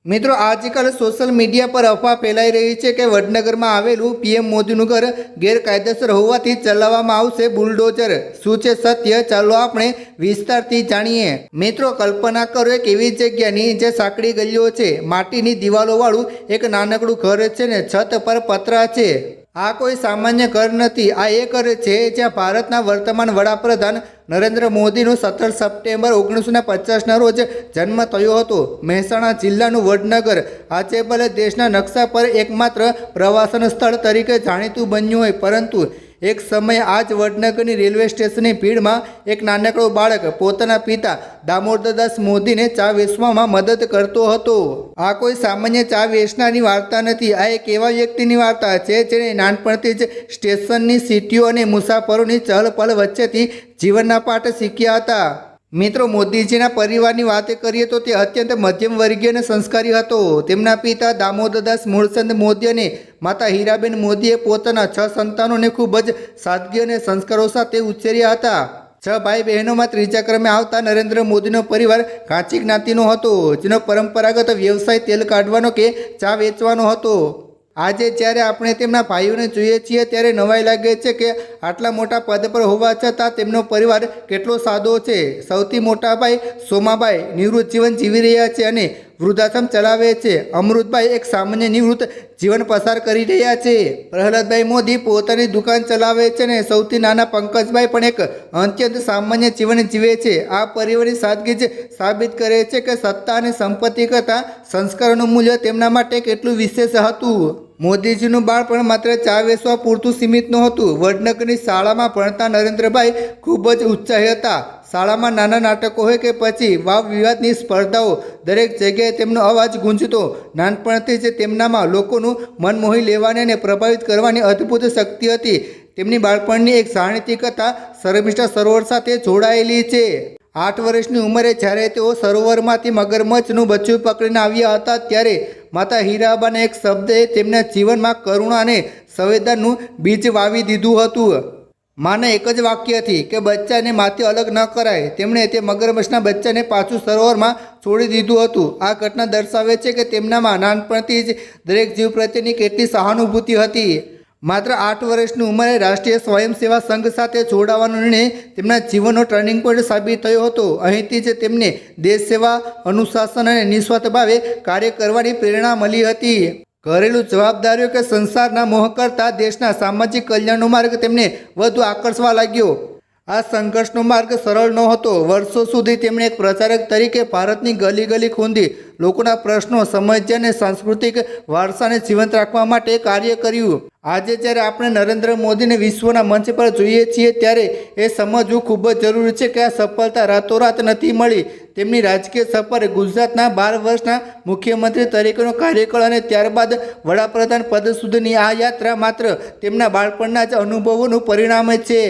મિત્રો આજકાલ social media પર અફવા ફેલાઈ રહી છે કે વડનગરમાં આવેલું પીએમ મોદીનું ઘર ગેરકાયદેસર હોવાથી ચલાવવામાં આવશે બુલડોઝર। શું છે સત્ય? ચાલો આપણે વિસ્તારથી જાણીએ। મિત્રો કલ્પના કરો એક એવી જગ્યાની જે સાંકડી ગલીઓ છે, માટીની દિવાલોવાળું એક નાનકડું ઘર છે ને છત પર પતરા છે। આ કોઈ સામાન્ય ઘર નથી, આ એ ઘર છે જ્યાં ભારતના વર્તમાન વડાપ્રધાન નરેન્દ્ર મોદીનું 17 સપ્ટેમ્બર 1950ના રોજ જન્મ થયો હતો। મહેસાણા જિલ્લાનું વડનગર આજે ભલે દેશના નકશા પર એકમાત્ર પ્રવાસન સ્થળ તરીકે જાણીતું બન્યું હોય, પરંતુ એક સમયે આ જ વડનગરની રેલવે સ્ટેશનની ભીડમાં એક નાનકડો બાળક પોતાના પિતા દામોદરદાસ મોદીને ચા વેચવામાં મદદ કરતો હતો। આ કોઈ સામાન્ય ચા વેચનારની વાર્તા નથી, આ એક એવા વ્યક્તિની વાર્તા છે જેણે નાનપણથી જ સ્ટેશનની સીટીઓ અને મુસાફરોની ચહલપહલ વચ્ચેથી જીવનના પાઠ શીખ્યા હતા। મિત્રો મોદીજીના પરિવારની વાત કરીએ તો તે અત્યંત મધ્યમ વર્ગીય અને સંસ્કારી હતો। તેમના પિતા દામોદરદાસ મૂળચંદ મોદી અને માતા હીરાબેન મોદીએ પોતાના 6 સંતાનોને ખૂબ જ સાદગી અને સંસ્કારો સાથે ઉછેર્યા હતા। 6 ભાઈ બહેનોમાં ત્રીજા ક્રમે આવતા નરેન્દ્ર મોદીનો પરિવાર કાંચી જ્ઞાતિનો હતો, જેનો પરંપરાગત વ્યવસાય તેલ કાઢવાનો કે ચા વેચવાનો હતો। આજે જ્યારે આપણે તેમના ભાઈઓને જોઈએ છીએ ત્યારે નવાઈ લાગે છે કે આટલા મોટા પદ પર હોવા છતાં તેમનો પરિવાર કેટલો સાદો છે। સૌથી મોટા ભાઈ સોમાભાઈ નિવૃત્ત જીવન જીવી રહ્યા છે અને વૃદ્ધાશ્રમ ચલાવે છે। અમૃતભાઈ એક સામાન્ય નિવૃત્ત જીવન પસાર કરી રહ્યા છે। પ્રહલાદભાઈ મોદી પોતાની દુકાન ચલાવે છે અને સૌથી નાના પંકજભાઈ પણ એક અત્યંત સામાન્ય જીવન જીવે છે। આ પરિવારની સાદગી જ સાબિત કરે છે કે સત્તા અને સંપત્તિ કરતાં સંસ્કારોનું મૂલ્ય તેમના માટે કેટલું વિશેષ હતું। મોદીજીનું બાળપણ માત્ર ચા વેચવા પૂરતું સીમિત નહોતું। વડનગરની શાળામાં ભણતા નરેન્દ્રભાઈ ખૂબ જ ઉત્સાહી હતા। શાળામાં નાના નાટકો હોય કે પછી વાવ વિવાદની સ્પર્ધાઓ, દરેક જગ્યાએ તેમનો અવાજ ગુંજતો। નાનપણથી જ તેમનામાં લોકોનું મન મોહી લેવાની અને પ્રભાવિત કરવાની અદ્ભુત શક્તિ હતી। તેમની બાળપણની એક જાણીતી કથા શર્મિષ્ઠા સરોવર સાથે જોડાયેલી છે। 8 વર્ષની ઉંમરે જ્યારે તેઓ સરોવરમાંથી મગરમચ્છનું બચ્ચું પકડીને આવ્યા હતા, ત્યારે માતા હીરાબાના એક શબ્દે તેમના જીવનમાં કરુણા અને સંવેદનાનું બીજ વાવી દીધું હતું। માને એક જ વાક્યથી કે બચ્ચાને માથી અલગ ન કરાય, તેમણે તે મગરમચ્છના બચ્ચાને પાછું સરોવરમાં છોડી દીધું હતું। આ ઘટના દર્શાવે છે કે તેમનામાં નાનપણથી જ દરેક જીવ પ્રત્યેની કેટલી સહાનુભૂતિ હતી। માત્ર 8 વર્ષની ઉંમરે રાષ્ટ્રીય સ્વયંસેવા સંઘ સાથે જોડાવાનો નિર્ણય તેમના જીવનનો ટર્નિંગ પોઈન્ટ સાબિત થયો હતો। અહીંથી જ તેમને દેશ સેવા, અનુશાસન અને નિસ્વાર્થ ભાવે કાર્ય કરવાની પ્રેરણા મળી હતી। ઘરેલું જવાબદારીઓ કે સંસારના મોહ કરતાં દેશના સામાજિક કલ્યાણનો માર્ગ તેમને વધુ આકર્ષવા લાગ્યો। આ સંઘર્ષનો માર્ગ સરળ નહોતો। વર્ષો સુધી તેમણે એક પ્રચારક તરીકે ભારતની ગલી ગલી ખૂંદી લોકોના પ્રશ્નો સમજ્યા અને સાંસ્કૃતિક વારસાને જીવંત રાખવા માટે કાર્ય કર્યું। આજે જ્યારે આપણે નરેન્દ્ર મોદીને વિશ્વના મંચ પર જોઈએ છીએ, ત્યારે એ સમજવું ખૂબ જ જરૂરી છે કે આ સફળતા રાતોરાત નથી મળી। તેમની રાજકીય સફર, ગુજરાતના 12 વર્ષના મુખ્યમંત્રી તરીકેનો કાર્યકાળ અને ત્યારબાદ વડાપ્રધાન પદ સુધીની આ યાત્રા માત્ર તેમના બાળપણના જ અનુભવોનું પરિણામ છે।